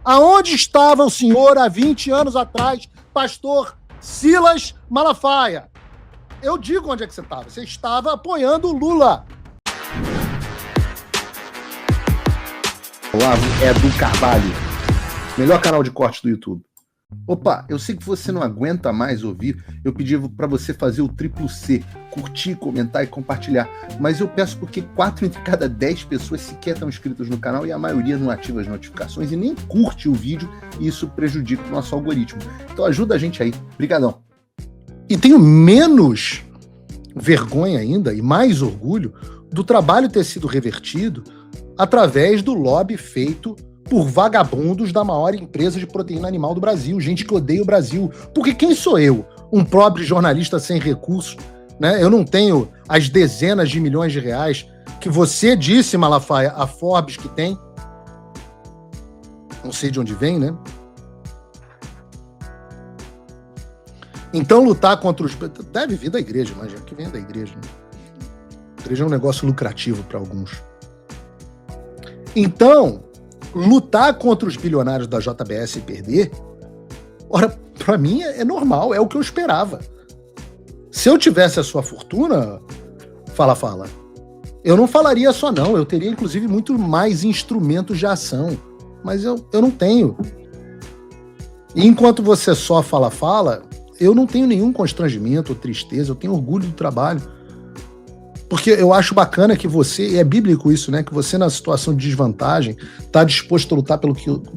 Aonde estava o senhor há 20 anos atrás, pastor Silas Malafaia? Eu digo onde é que você estava. Você estava apoiando o Lula. Olavo Edu Carvalho, melhor canal de corte do YouTube. Opa, eu sei que você não aguenta mais ouvir, eu pedi para você fazer o triplo C, curtir, comentar e compartilhar, mas eu peço porque 4 entre cada 10 pessoas sequer estão inscritas no canal e a maioria não ativa as notificações e nem curte o vídeo e isso prejudica o nosso algoritmo. Então ajuda a gente aí, brigadão. E tenho menos vergonha ainda e mais orgulho do trabalho ter sido revertido através do lobby feito por vagabundos da maior empresa de proteína animal do Brasil, gente que odeia o Brasil. Porque quem sou eu? Um pobre jornalista sem recursos, né? Eu não tenho as dezenas de milhões de reais que você disse, Malafaia, a Forbes que tem. Não sei de onde vem, né? Então lutar contra os... Deve vir da igreja, imagina que vem da igreja. Né? A igreja é um negócio lucrativo para alguns. Então, lutar contra os bilionários da JBS e perder, ora, pra mim é normal, é o que eu esperava. Se eu tivesse a sua fortuna, fala, eu não falaria só não, eu teria inclusive muito mais instrumentos de ação, mas eu não tenho. E enquanto você só fala, eu não tenho nenhum constrangimento ou tristeza, eu tenho orgulho do trabalho. Porque eu acho bacana que você, e é bíblico isso, né? Que você, na situação de desvantagem, está disposto a lutar pelo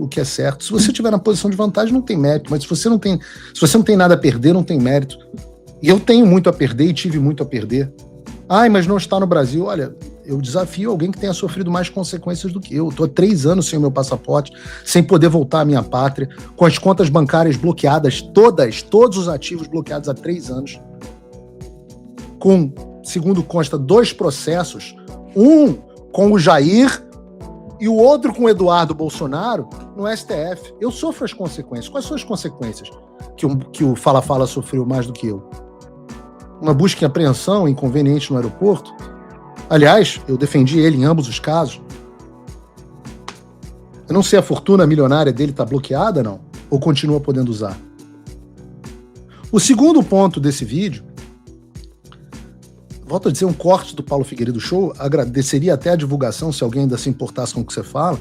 que é certo. Se você estiver na posição de vantagem, não tem mérito. Mas se você não tem nada a perder, não tem mérito. E eu tenho muito a perder e tive muito a perder. Ai, mas não está no Brasil. Olha, eu desafio alguém que tenha sofrido mais consequências do que eu. Estou há 3 anos sem o meu passaporte, sem poder voltar à minha pátria, com as contas bancárias bloqueadas, todos os ativos bloqueados há 3 anos. Com... segundo consta, 2 processos, um com o Jair e o outro com o Eduardo Bolsonaro no STF. Eu sofro as consequências. Quais são as consequências que o Fala sofreu mais do que eu? Uma busca e apreensão inconveniente no aeroporto? Aliás, eu defendi ele em ambos os casos. Eu não sei, a fortuna milionária dele está bloqueada, não? Ou continua podendo usar? O segundo ponto desse vídeo, volto a dizer, um corte do Paulo Figueiredo Show, agradeceria até a divulgação, se alguém ainda se importasse com o que você fala.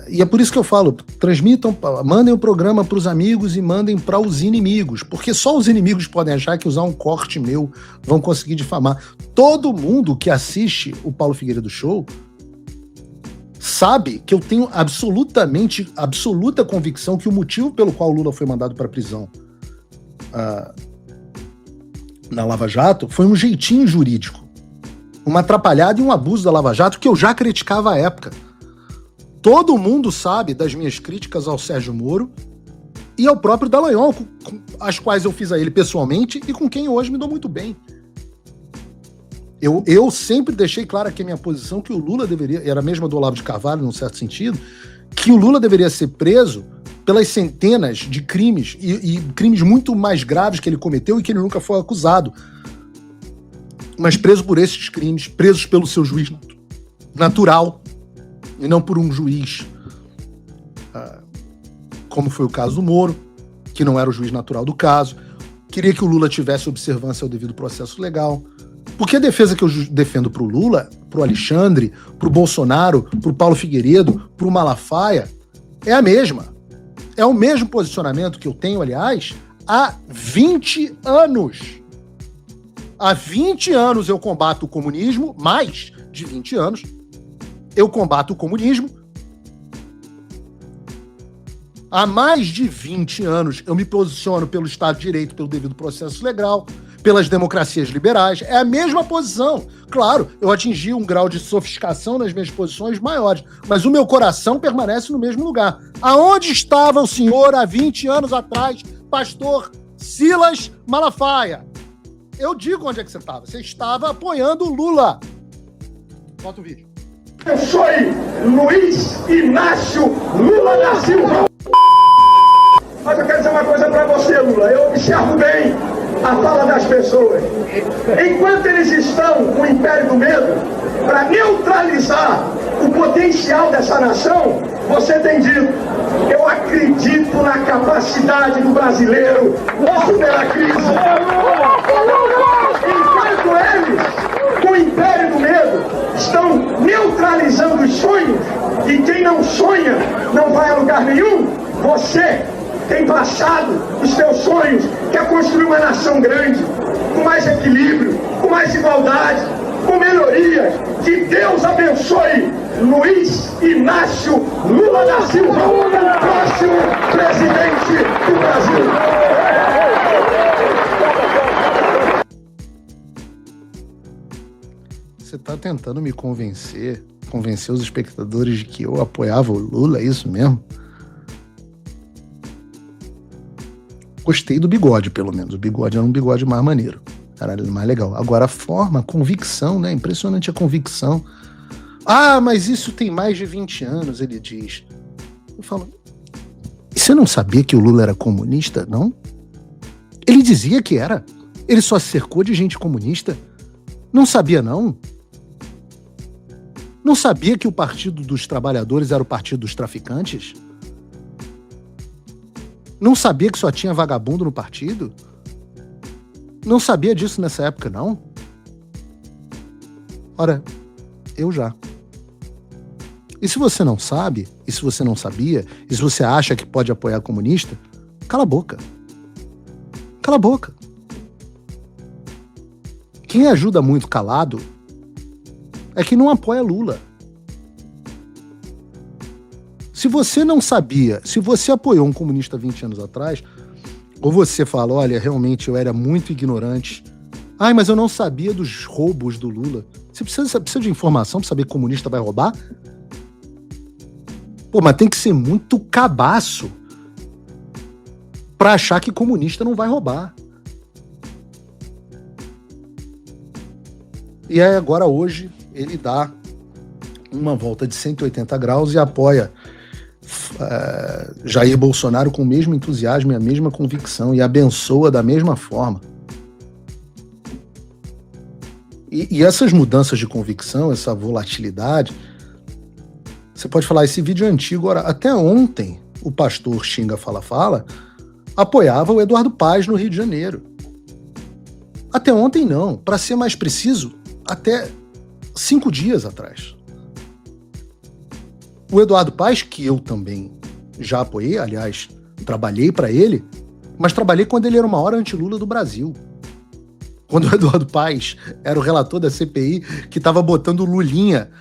E é por isso que eu falo, transmitam, mandem o programa para os amigos e mandem para os inimigos, porque só os inimigos podem achar que usar um corte meu vão conseguir difamar. Todo mundo que assiste o Paulo Figueiredo Show sabe que eu tenho absoluta convicção que o motivo pelo qual o Lula foi mandado para a prisão na Lava Jato foi um jeitinho jurídico, uma atrapalhada e um abuso da Lava Jato que eu já criticava à época. Todo mundo sabe das minhas críticas ao Sérgio Moro e ao próprio Dallagnol, as quais eu fiz a ele pessoalmente e com quem hoje me dou muito bem. Eu sempre deixei clara que a minha posição, que o Lula deveria, era a mesma do Olavo de Carvalho, num certo sentido, que o Lula deveria ser preso pelas centenas de crimes, e crimes muito mais graves que ele cometeu e que ele nunca foi acusado. Mas preso por esses crimes, presos pelo seu juiz natural, e não por um juiz, como foi o caso do Moro, que não era o juiz natural do caso. Queria que o Lula tivesse observância ao devido processo legal. Porque a defesa que eu defendo pro Lula, pro Alexandre, pro Bolsonaro, pro Paulo Figueiredo, pro Malafaia, é a mesma. É o mesmo posicionamento que eu tenho, aliás, há 20 anos. Há 20 anos eu combato o comunismo, mais de 20 anos, eu combato o comunismo. Há mais de 20 anos eu me posiciono pelo Estado de Direito, pelo devido processo legal, pelas democracias liberais. É a mesma posição. Claro, eu atingi um grau de sofisticação nas minhas posições maiores, mas o meu coração permanece no mesmo lugar. Aonde estava o senhor há 20 anos atrás, pastor Silas Malafaia? Eu digo onde é que você estava. Você estava apoiando o Lula. Bota o vídeo. Eu sou Luiz Inácio Lula da Silva. Mas eu quero dizer uma coisa para você, Lula. Eu observo bem a fala das pessoas. Enquanto eles estão com o império do medo, para neutralizar o potencial dessa nação, Você tem dito, eu acredito na capacidade do brasileiro de superar a crise. Enquanto eles, com o império do medo, estão neutralizando os sonhos, e quem não sonha não vai a lugar nenhum, você tem passado os seus sonhos, quer construir uma nação grande, com mais equilíbrio, com mais igualdade, com melhorias. Que Deus abençoe Luiz Inácio Lula da Silva, próximo presidente do Brasil. Você está tentando me convencer os espectadores de que eu apoiava o Lula, é isso mesmo? Gostei do bigode, pelo menos. O bigode era um bigode mais maneiro. Caralho, mais legal. Agora a forma, a convicção, né? Impressionante a convicção. Ah, mas isso tem mais de 20 anos, ele diz. Eu falo, e você não sabia que o Lula era comunista, não? Ele dizia que era. Ele só se cercou de gente comunista. Não sabia, não? Não sabia que o Partido dos Trabalhadores era o Partido dos Traficantes? Não sabia que só tinha vagabundo no partido? Não sabia disso nessa época, não? Ora, eu já. E se você não sabe, e se você não sabia, e se você acha que pode apoiar comunista, cala a boca. Cala a boca. Quem ajuda muito calado é que não apoia Lula. Se você não sabia, se você apoiou um comunista 20 anos atrás, ou você fala, olha, realmente eu era muito ignorante, ai, mas eu não sabia dos roubos do Lula. Você precisa de informação para saber que comunista vai roubar? Pô, mas tem que ser muito cabaço para achar que comunista não vai roubar. E aí agora hoje ele dá uma volta de 180 graus e apoia Jair Bolsonaro com o mesmo entusiasmo e a mesma convicção e abençoa da mesma forma. E essas mudanças de convicção, essa volatilidade, você pode falar, esse vídeo é antigo. Ora, até ontem o pastor Xinga Fala apoiava o Eduardo Paes no Rio de Janeiro. Até ontem não, para ser mais preciso, até 5 dias atrás. O Eduardo Paes, que eu também já apoiei, aliás, trabalhei para ele, mas trabalhei quando ele era o maior anti-Lula do Brasil. Quando o Eduardo Paes era o relator da CPI, que estava botando Lulinha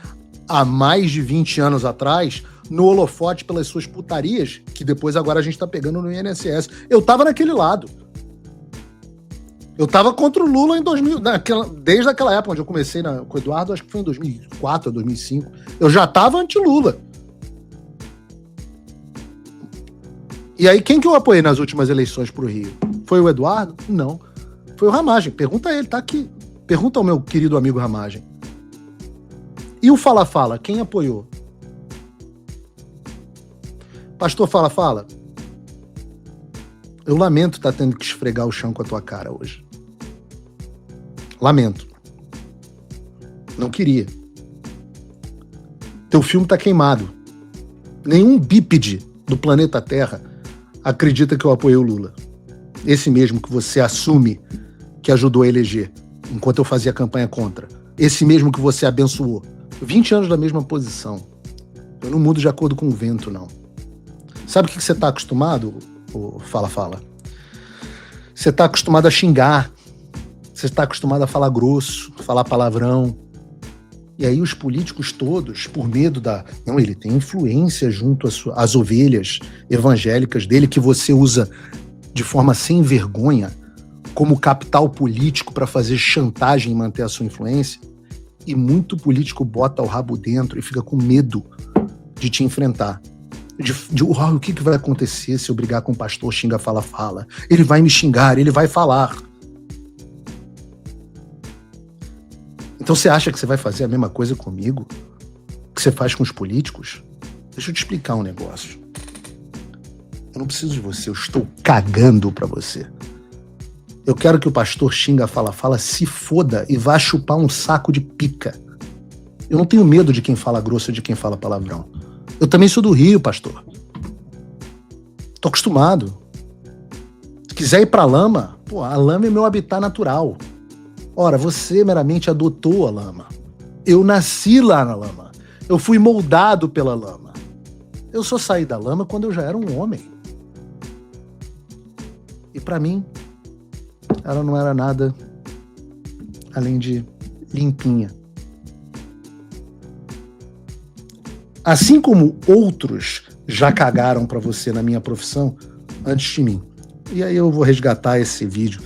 há mais de 20 anos atrás no holofote pelas suas putarias, que depois agora a gente está pegando no INSS. Eu estava naquele lado. Eu estava contra o Lula em 2000, desde aquela época onde eu comecei com o Eduardo, acho que foi em 2004 ou 2005. Eu já estava anti-Lula. E aí, quem que eu apoiei nas últimas eleições pro Rio? Foi o Eduardo? Não. Foi o Ramagem. Pergunta a ele, tá aqui. Pergunta ao meu querido amigo Ramagem. E o Fala, quem apoiou? Pastor Fala, eu lamento estar tendo que esfregar o chão com a tua cara hoje. Lamento. Não queria. Teu filme tá queimado. Nenhum bípede do planeta Terra acredita que eu apoiei o Lula. Esse mesmo que você assume que ajudou a eleger, enquanto eu fazia campanha contra. Esse mesmo que você abençoou. 20 anos da mesma posição. Eu não mudo de acordo com o vento, não. Sabe o que você está acostumado, o Fala? Você está acostumado a xingar. Você está acostumado a falar grosso, falar palavrão. E aí os políticos todos, por medo da... Não, ele tem influência junto às ovelhas evangélicas dele, que você usa de forma sem vergonha, como capital político para fazer chantagem e manter a sua influência. E muito político bota o rabo dentro e fica com medo de te enfrentar. O que vai acontecer se eu brigar com o pastor Xinga Fala? Ele vai me xingar, ele vai falar. Então você acha que você vai fazer a mesma coisa comigo que você faz com os políticos? Deixa eu te explicar um negócio. Eu não preciso de você, eu estou cagando pra você. Eu quero que o pastor Xinga Fala se foda e vá chupar um saco de pica. Eu não tenho medo de quem fala grosso e de quem fala palavrão. Eu também sou do Rio, pastor. Tô acostumado. Se quiser ir pra lama, pô, a lama é meu habitat natural. Ora, você meramente adotou a lama. Eu nasci lá na lama. Eu fui moldado pela lama. Eu só saí da lama quando eu já era um homem. E pra mim, ela não era nada além de limpinha. Assim como outros já cagaram pra você na minha profissão antes de mim. E aí eu vou resgatar esse vídeo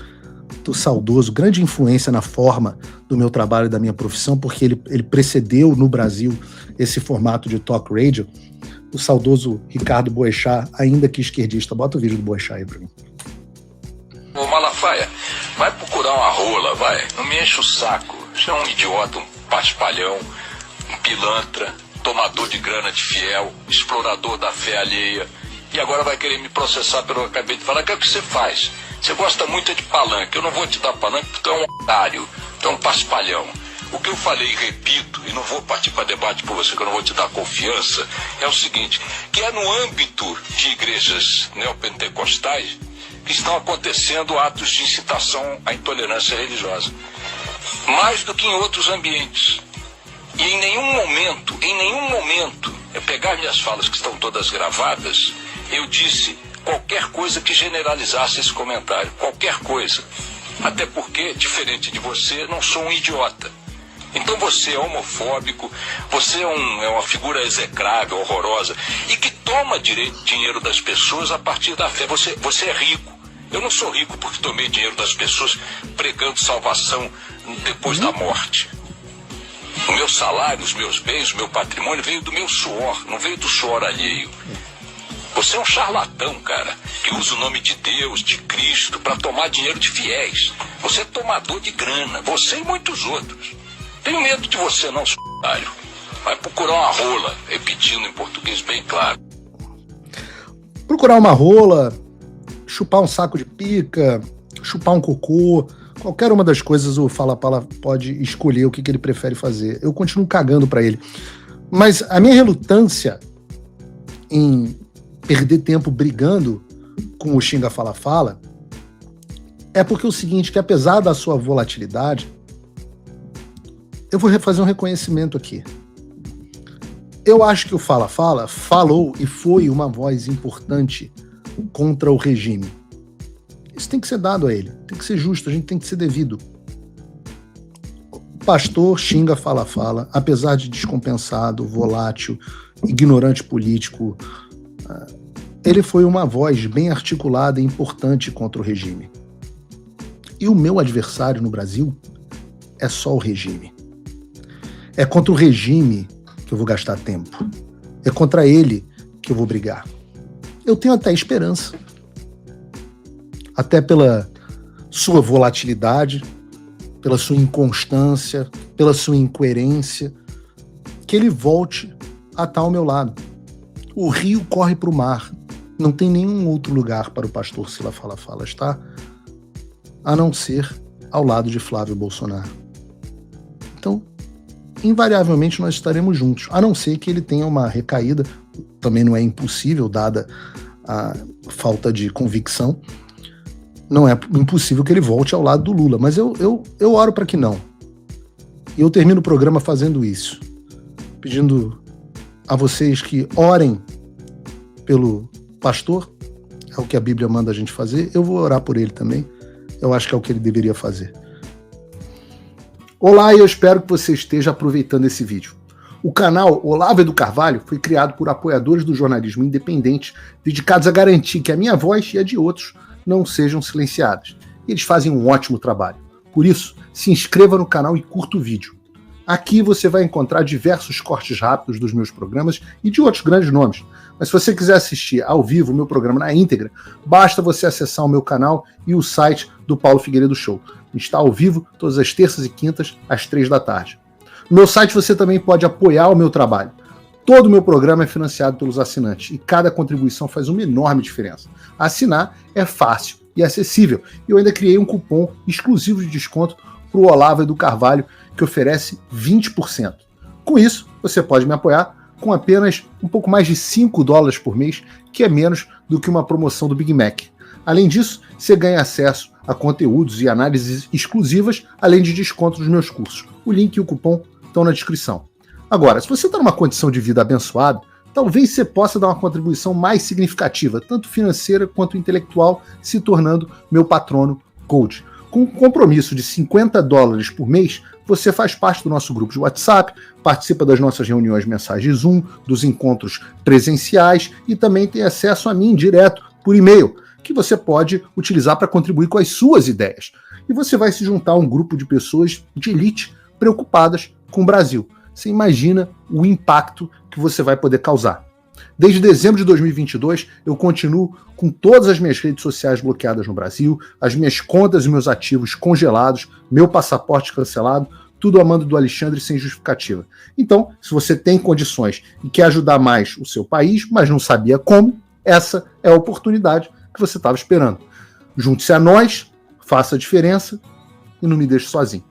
do saudoso, grande influência na forma do meu trabalho e da minha profissão, porque ele precedeu no Brasil esse formato de talk radio, o saudoso Ricardo Boechat, ainda que esquerdista. Bota o vídeo do Boechat aí pra mim. Ô Malafaia, vai procurar uma rola, vai. Não me enche o saco. Você é um idiota, um paspalhão, um pilantra, tomador de grana de fiel, explorador da fé alheia. E agora vai querer me processar pelo que eu acabei de falar. O que é que você faz? Você gosta muito de palanque. Eu não vou te dar palanque porque tu é um otário, tu é um paspalhão. O que eu falei e repito, e não vou partir para debate por você, que eu não vou te dar confiança, é o seguinte, que é no âmbito de igrejas neopentecostais que estão acontecendo atos de incitação à intolerância religiosa. Mais do que em outros ambientes. E em nenhum momento, eu pegar minhas falas que estão todas gravadas, eu disse qualquer coisa que generalizasse esse comentário. Qualquer coisa. Até porque, diferente de você, não sou um idiota. Então você é homofóbico, você é uma figura execrável, horrorosa, e que toma dinheiro das pessoas a partir da fé. Você é rico. Eu não sou rico porque tomei dinheiro das pessoas pregando salvação depois da morte. O meu salário, os meus bens, o meu patrimônio veio do meu suor, não veio do suor alheio. Você é um charlatão, cara, que usa o nome de Deus, de Cristo, para tomar dinheiro de fiéis. Você é tomador de grana, você e muitos outros. Tenho medo de você não, s*****. Vai procurar uma rola, repetindo em português bem claro. Procurar uma rola, chupar um saco de pica, chupar um cocô, qualquer uma das coisas o Fala Pala pode escolher o que ele prefere fazer. Eu continuo cagando pra ele. Mas a minha relutância em perder tempo brigando com o Xinga Fala Fala é porque é o seguinte, que apesar da sua volatilidade, eu vou fazer um reconhecimento aqui. Eu acho que o Fala Fala falou e foi uma voz importante contra o regime. Isso tem que ser dado a ele, tem que ser justo, a gente tem que ser devido. O pastor Xinga Fala Fala, apesar de descompensado, volátil, ignorante político, ele foi uma voz bem articulada e importante contra o regime. E o meu adversário no Brasil é só o regime. É contra o regime que eu vou gastar tempo. É contra ele que eu vou brigar. Eu tenho até esperança. Até pela sua volatilidade, pela sua inconstância, pela sua incoerência, que ele volte a estar ao meu lado. O rio corre para o mar. Não tem nenhum outro lugar para o pastor Sila Fala Fala estar, a não ser ao lado de Flávio Bolsonaro. Então, invariavelmente nós estaremos juntos, a não ser que ele tenha uma recaída, também não é impossível, dada a falta de convicção, não é impossível que ele volte ao lado do Lula, mas eu oro para que não. E eu termino o programa fazendo isso, pedindo a vocês que orem pelo pastor, é o que a Bíblia manda a gente fazer, eu vou orar por ele também, eu acho que é o que ele deveria fazer. Olá, e eu espero que você esteja aproveitando esse vídeo. O canal Olavo do Carvalho foi criado por apoiadores do jornalismo independente, dedicados a garantir que a minha voz e a de outros não sejam silenciadas. Eles fazem um ótimo trabalho. Por isso, se inscreva no canal e curta o vídeo. Aqui você vai encontrar diversos cortes rápidos dos meus programas e de outros grandes nomes. Mas se você quiser assistir ao vivo o meu programa na íntegra, basta você acessar o meu canal e o site do Paulo Figueiredo Show. Está ao vivo todas as terças e quintas, às 3 da tarde. No meu site você também pode apoiar o meu trabalho. Todo o meu programa é financiado pelos assinantes e cada contribuição faz uma enorme diferença. Assinar é fácil e acessível. E eu ainda criei um cupom exclusivo de desconto para o Olavo do Carvalho, que oferece 20%. Com isso, você pode me apoiar com apenas um pouco mais de $5 por mês, que é menos do que uma promoção do Big Mac. Além disso, você ganha acesso a conteúdos e análises exclusivas, além de desconto nos meus cursos. O link e o cupom estão na descrição. Agora, se você está numa condição de vida abençoada, talvez você possa dar uma contribuição mais significativa, tanto financeira quanto intelectual, se tornando meu patrono Coach. Com um compromisso de $50 por mês, você faz parte do nosso grupo de WhatsApp, participa das nossas reuniões mensais de Zoom, dos encontros presenciais e também tem acesso a mim direto por e-mail, que você pode utilizar para contribuir com as suas ideias. E você vai se juntar a um grupo de pessoas de elite preocupadas com o Brasil. Você imagina o impacto que você vai poder causar. Desde dezembro de 2022, eu continuo com todas as minhas redes sociais bloqueadas no Brasil, as minhas contas e meus ativos congelados, meu passaporte cancelado, tudo a mando do Alexandre sem justificativa. Então, se você tem condições e quer ajudar mais o seu país, mas não sabia como, essa é a oportunidade que você estava esperando. Junte-se a nós, faça a diferença e não me deixe sozinho.